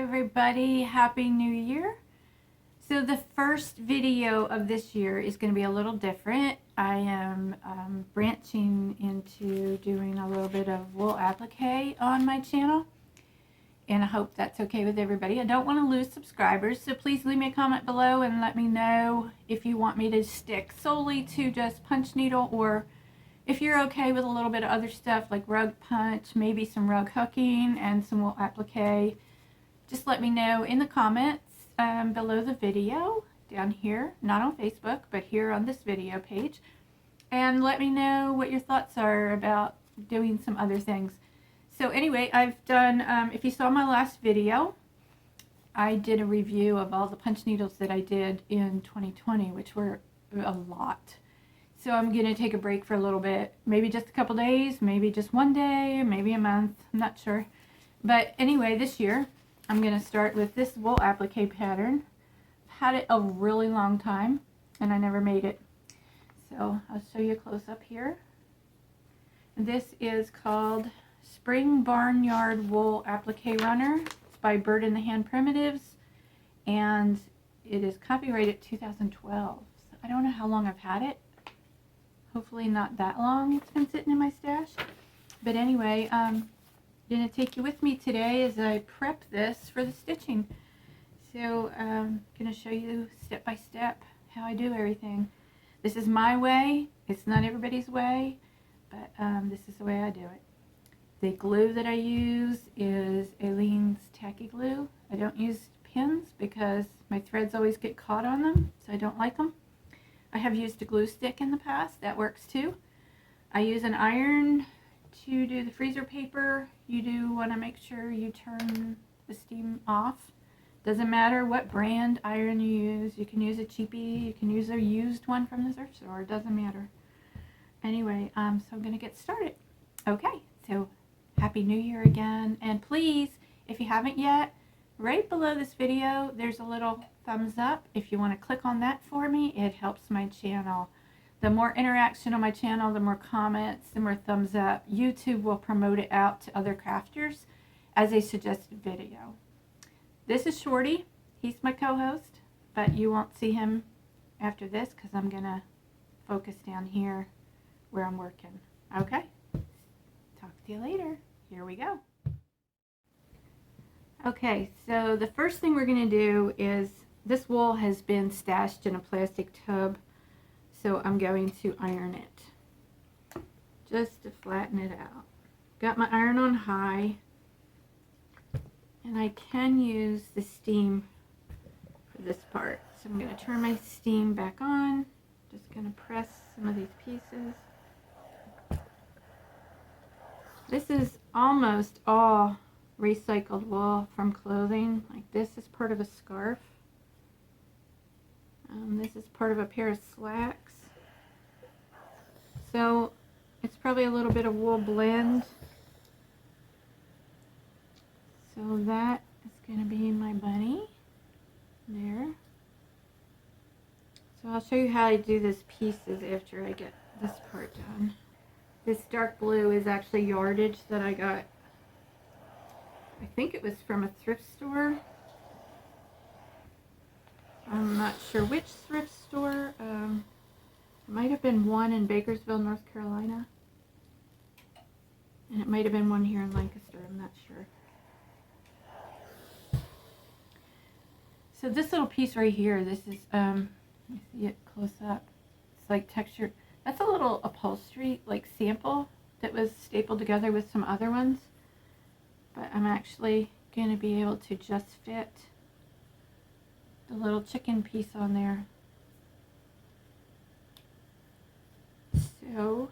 everybody, Happy New Year. So the first video of this year is going to be a little different. I am branching into doing a little bit of wool applique on my channel, and I hope that's okay with everybody. I don't want to lose subscribers, so please leave me a comment below and let me know if you want me to stick solely to just punch needle, or if you're okay with a little bit of other stuff like rug punch, maybe some rug hooking and some wool applique. Just let me know in the comments below the video down here, not on Facebook, but here on this video page. And let me know what your thoughts are about doing some other things. So anyway, I've done, if you saw my last video, I did a review of all the punch needles that I did in 2020, which were a lot. So I'm going to take a break for a little bit, maybe just a couple days, maybe just one day, maybe a month, I'm not sure. But anyway, this year, I'm going to start with this wool applique pattern. I've had it a really long time, and I never made it. So I'll show you a close-up here. This is called Spring Barnyard Wool Applique Runner. It's by Bird in the Hand Primitives, and it is copyrighted 2012. So I don't know how long I've had it. Hopefully not that long it's been sitting in my stash. But anyway, I'm going to take you with me today as I prep this for the stitching. So I'm going to show you step by step how I do everything. This is my way. It's not everybody's way, but this is the way I do it. The glue that I use is Aleene's tacky glue. I don't use pins because my threads always get caught on them, so I don't like them. I have used a glue stick in the past. That works too. I use an iron to do the freezer paper. You do want to make sure you turn the steam off. Doesn't matter what brand iron you use. You can use a cheapie. You can use a used one from the thrift store. It doesn't matter. Anyway, so I'm going to get started. Okay, so Happy New Year again. And please, if you haven't yet, right below this video, there's a little thumbs up. If you want to click on that for me, it helps my channel. The more interaction on my channel, the more comments, the more thumbs up. YouTube will promote it out to other crafters as a suggested video. This is Shorty. He's my co-host, but you won't see him after this because I'm going to focus down here where I'm working. Okay? Talk to you later. Here we go. Okay, so the first thing we're going to do is, this wool has been stashed in a plastic tub, so I'm going to iron it just to flatten it out. Got my iron on high, and I can use the steam for this part. So I'm going to turn my steam back on. Just going to press some of these pieces. This is almost all recycled wool from clothing. Like this is part of a scarf. This is part of a pair of slacks. So it's probably a little bit of wool blend. So that is going to be my bunny there. So I'll show you how I do this pieces after I get this part done. This dark blue is actually yardage that I got. I think it was from a thrift store. I'm not sure which thrift store. It might have been one in Bakersville, North Carolina. And it might have been one here in Lancaster. I'm not sure. So this little piece right here, this is, let me see it close up. It's like textured. That's a little upholstery, like sample that was stapled together with some other ones. But I'm actually going to be able to just fit the little chicken piece on there. So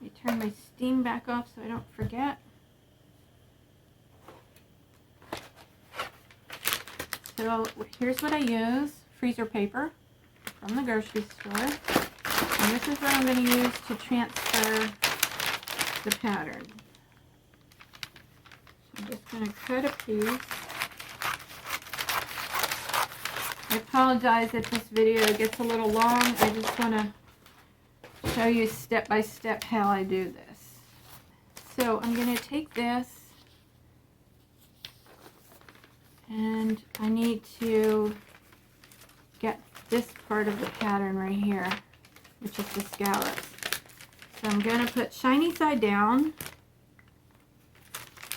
let me turn my steam back off so I don't forget. So here's what I use. Freezer paper from the grocery store. And this is what I'm going to use to transfer the pattern. I'm just going to cut a piece. I apologize if this video gets a little long. I just want to show you step by step how I do this. So I'm going to take this And I need to get this part of the pattern right here, which is the scallops. So I'm going to put shiny side down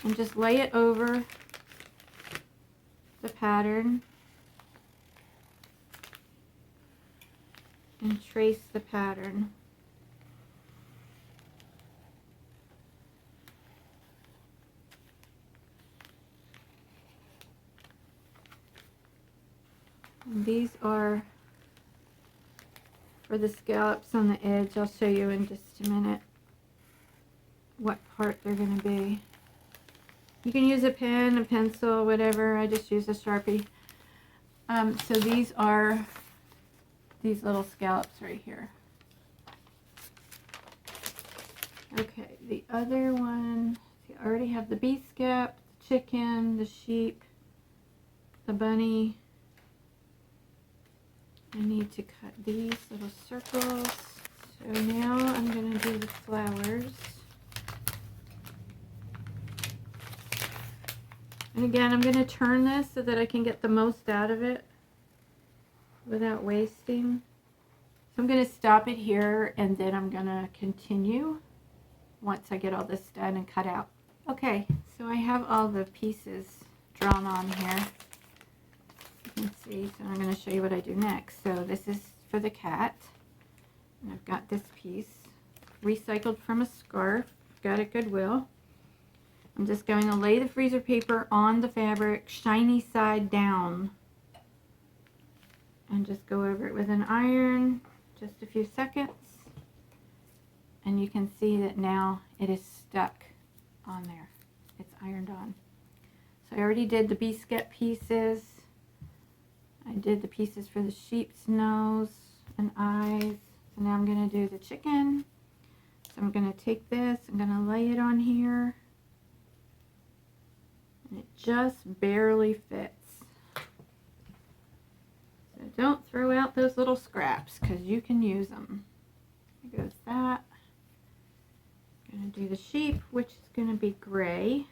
and just lay it over the pattern and trace the pattern. And these are for the scallops on the edge. I'll show you in just a minute what part they're going to be. You can use a pen, a pencil, whatever. I just use a Sharpie. So these are these little scallops right here. Okay, the other one, see, I already have the bee scap, the chicken, the sheep, the bunny. I need to cut these little circles. So now I'm going to do the flowers. And again, I'm going to turn this so that I can get the most out of it without wasting. So I'm going to stop it here and then I'm going to continue once I get all this done and cut out. Okay, so I have all the pieces drawn on here. You can see, so I'm going to show you what I do next. So this is for the cat. And I've got this piece recycled from a scarf. Got it Goodwill. I'm just going to lay the freezer paper on the fabric, shiny side down. And just go over it with an iron, just a few seconds. And you can see that now it is stuck on there. It's ironed on. So I already did the bee scap pieces. I did the pieces for the sheep's nose and eyes. So now I'm going to do the chicken. So I'm going to take this, I'm going to lay it on here. And it just barely fits. So don't throw out those little scraps because you can use them. There goes that. I'm going to do the sheep, which is going to be gray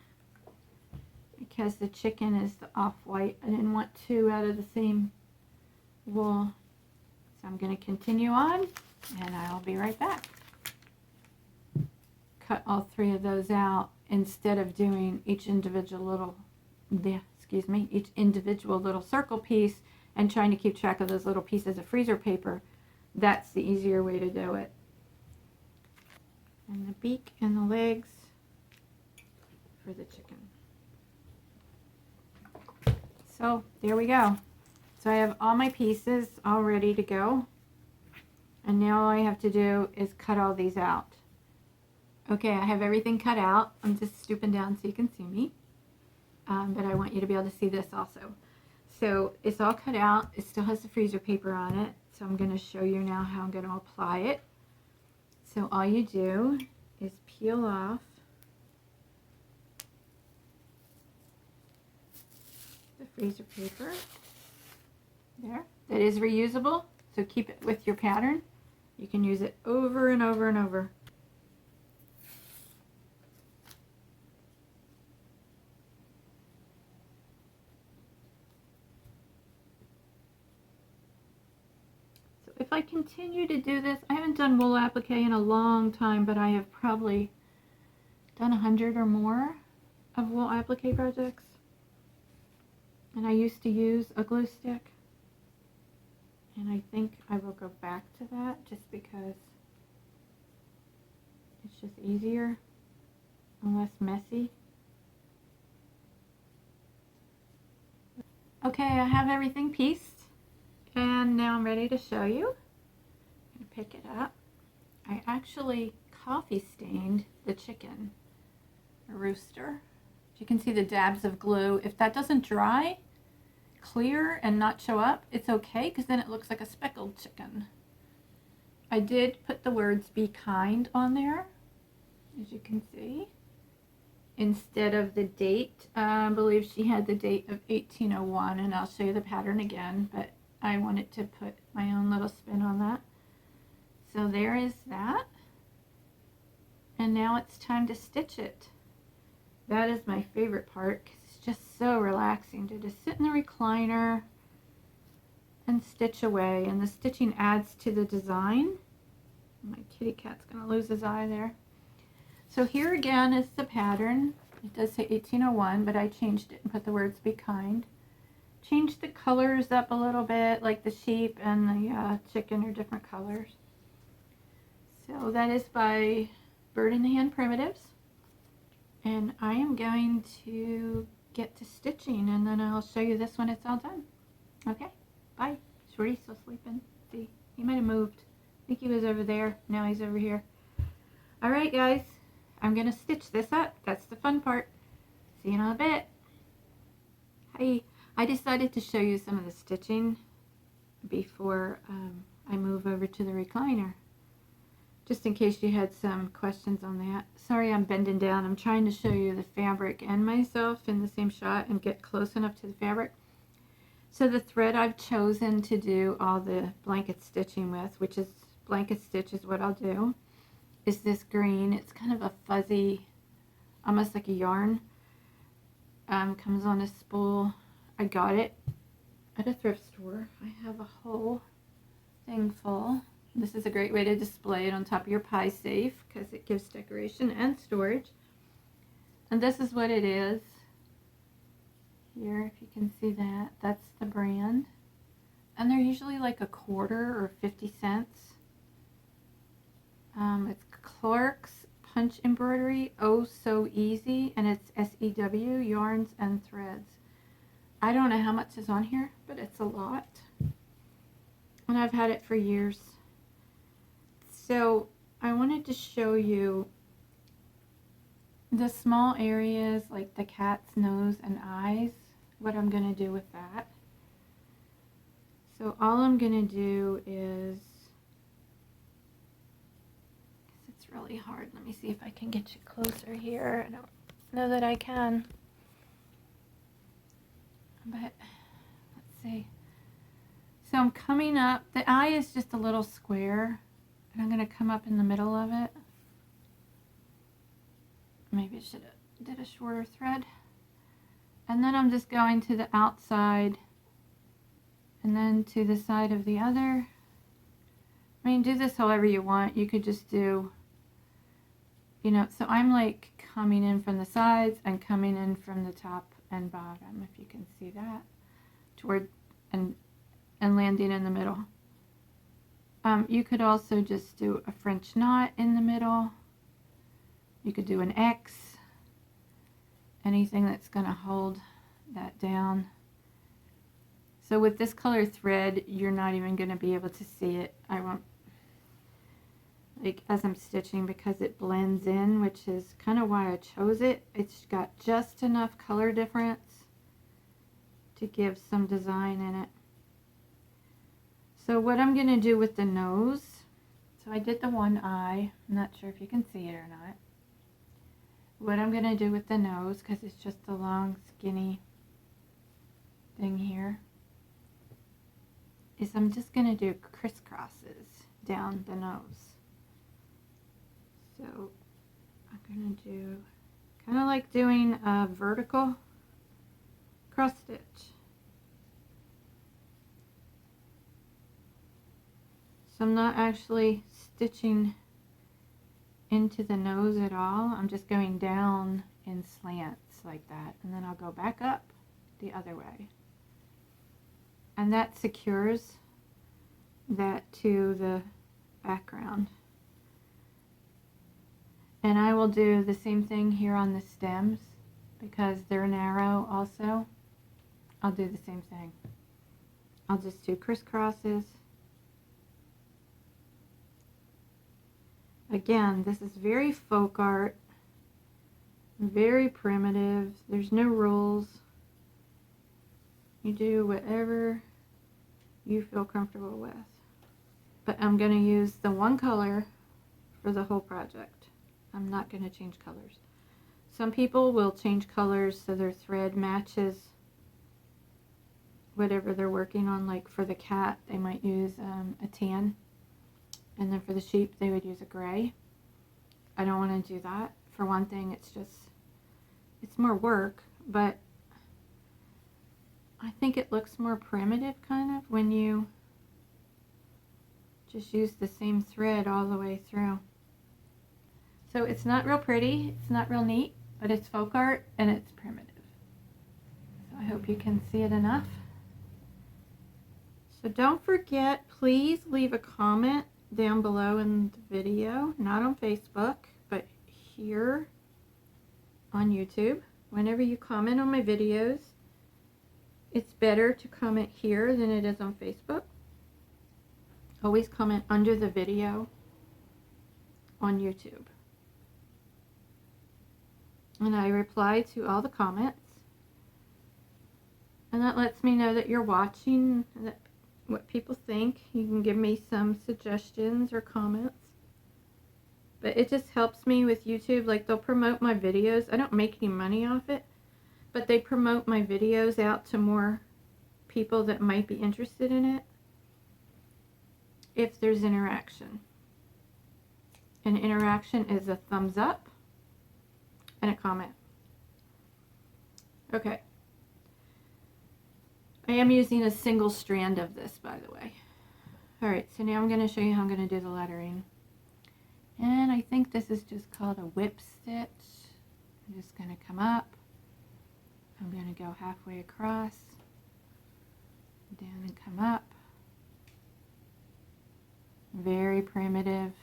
because the chicken is the off-white. I didn't want two out of the same wool. So I'm going to continue on and I'll be right back. Cut all three of those out instead of doing each individual little, each individual little circle piece and trying to keep track of those little pieces of freezer paper. That's the easier way to do it. And the beak and the legs for the chicken. So there we go. So I have all my pieces all ready to go. And now all I have to do is cut all these out. Okay, I have everything cut out. I'm just stooping down so you can see me. But I want you to be able to see this also. So it's all cut out. It still has the freezer paper on it. So I'm going to show you now how I'm going to apply it. So all you do is peel off the freezer paper. There. That is reusable. So keep it with your pattern. You can use it over and over and over. If I continue to do this, I haven't done wool applique in a long time, but I have probably done 100 or more of wool applique projects. And I used to use a glue stick. And I think I will go back to that just because it's just easier and less messy. Okay, I have everything pieced. And now I'm ready to show you. I'm going to pick it up. I actually coffee stained the chicken, a rooster. You can see the dabs of glue. If that doesn't dry clear and not show up, it's okay because then it looks like a speckled chicken. I did put the words "be kind" on there, as you can see, instead of the date. I believe she had the date of 1801, and I'll show you the pattern again, but I wanted to put my own little spin on that. So there is that. And now it's time to stitch it. That is my favorite part because it's just so relaxing to just sit in the recliner and stitch away. And the stitching adds to the design. My kitty cat's gonna lose his eye there. So here again is the pattern. It does say 1801, but I changed it and put the words "be kind." Changed the colors up a little bit, like the sheep and the chicken are different colors. So that is by Bird in the Hand Primitives. And I am going to get to stitching, and then I'll show you this when it's all done. Okay, bye. Shorty's still sleeping. See, he might have moved. I think he was over there. Now he's over here. All right, guys. I'm going to stitch this up. That's the fun part. See you in a bit. Hi. I decided to show you some of the stitching before I move over to the recliner, just in case you had some questions on that. Sorry, I'm bending down. I'm trying to show you the fabric and myself in the same shot and get close enough to the fabric. So the thread I've chosen to do all the blanket stitching with, which is blanket stitch is what I'll do, is this green. It's kind of a fuzzy, almost like a yarn. Comes on a spool. I got it at a thrift store. I have a whole thing full. This is a great way to display it on top of your pie safe because it gives decoration and storage. And this is what it is. Here, if you can see that, that's the brand. And they're usually like a quarter or 50 cents. It's Clark's Punch Embroidery, Oh So Easy, and it's SEW, Yarns and Threads. I don't know how much is on here, but it's a lot. And I've had it for years. So I wanted to show you the small areas like the cat's nose and eyes, what I'm going to do with that. So all I'm going to do is, it's really hard. Let me see if I can get you closer here. I don't know that I can. But let's see. So I'm coming up. The eye is just a little square, and I'm going to come up in the middle of it. Maybe I should have did a shorter thread. And then I'm just going to the outside and then to the side of the other. I mean, do this however you want. You could just do, you know, so I'm like coming in from the sides and coming in from the top and bottom, if you can see that, toward and landing in the middle. You could also just do a French knot in the middle. You could do an X, anything that's going to hold that down. So with this color thread, you're not even going to be able to see it. I won't, like, as I'm stitching, because it blends in, which is kind of why I chose it. It's got just enough color difference to give some design in it. So what I'm going to do with the nose, so I did the one eye. I'm not sure if you can see it or not. What I'm going to do with the nose, because it's just a long skinny thing here, is I'm just going to do crisscrosses down the nose. So I'm going to do kind of like doing a vertical cross stitch. So I'm not actually stitching into the nose at all. I'm just going down in slants like that, and then I'll go back up the other way. And that secures that to the background. And I will do the same thing here on the stems because they're narrow also. I'll do the same thing. I'll just do crisscrosses. Again, this is very folk art, very primitive. There's no rules. You do whatever you feel comfortable with. But I'm going to use the one color for the whole project. I'm not going to change colors. Some people will change colors so their thread matches whatever they're working on. Like for the cat, they might use a tan. And then for the sheep, they would use a gray. I don't want to do that. For one thing, it's more work, but I think it looks more primitive kind of when you just use the same thread all the way through. So it's not real pretty, it's not real neat, but it's folk art and it's primitive. So I hope you can see it enough. So don't forget, please leave a comment down below in the video, not on Facebook, but here on YouTube. Whenever you comment on my videos, it's better to comment here than it is on Facebook. Always comment under the video on YouTube. And I reply to all the comments. And that lets me know that you're watching, and that what people think. You can give me some suggestions or comments. But it just helps me with YouTube. Like, they'll promote my videos. I don't make any money off it, but they promote my videos out to more people that might be interested in it if there's interaction. And interaction is a thumbs up and a comment. Okay. I am using a single strand of this, by the way. Alright, so now I'm going to show you how I'm going to do the lettering. And I think this is just called a whip stitch. I'm just going to come up. I'm going to go halfway across, down and come up. Very primitive.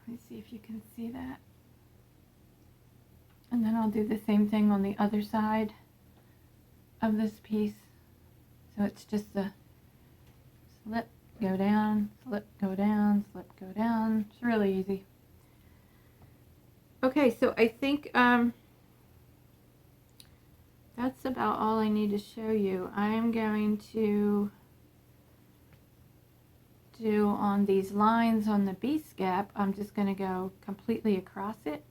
Let me see if you can see that. And then I'll do the same thing on the other side of this piece. So it's just a slip, go down, slip, go down, slip, go down. It's really easy. Okay, so I think that's about all I need to show you. I'm going to do on these lines on the base gap, I'm just going to go completely across it,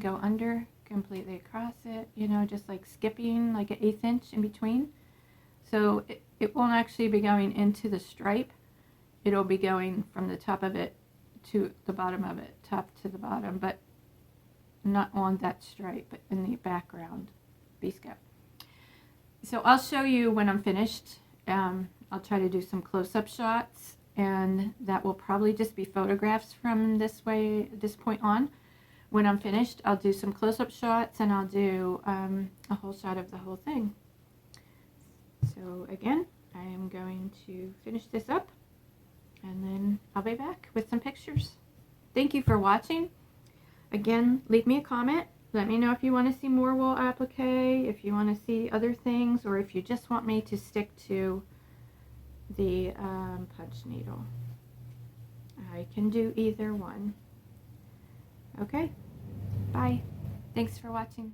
go under, completely across it, you know, just like skipping like an 1/8 inch in between. So it won't actually be going into the stripe. It'll be going from the top of it to the bottom of it, top to the bottom, but not on that stripe, but in the background base gap. So I'll show you when I'm finished. I'll try to do some close-up shots, and that will probably just be photographs from this point on. When I'm finished, I'll do some close-up shots, and I'll do a whole shot of the whole thing. So again, I am going to finish this up, and then I'll be back with some pictures. Thank you for watching. Again, leave me a comment. Let me know if you want to see more wool applique, if you want to see other things, or if you just want me to stick to the punch needle. I can do either one. Okay, bye. Thanks for watching.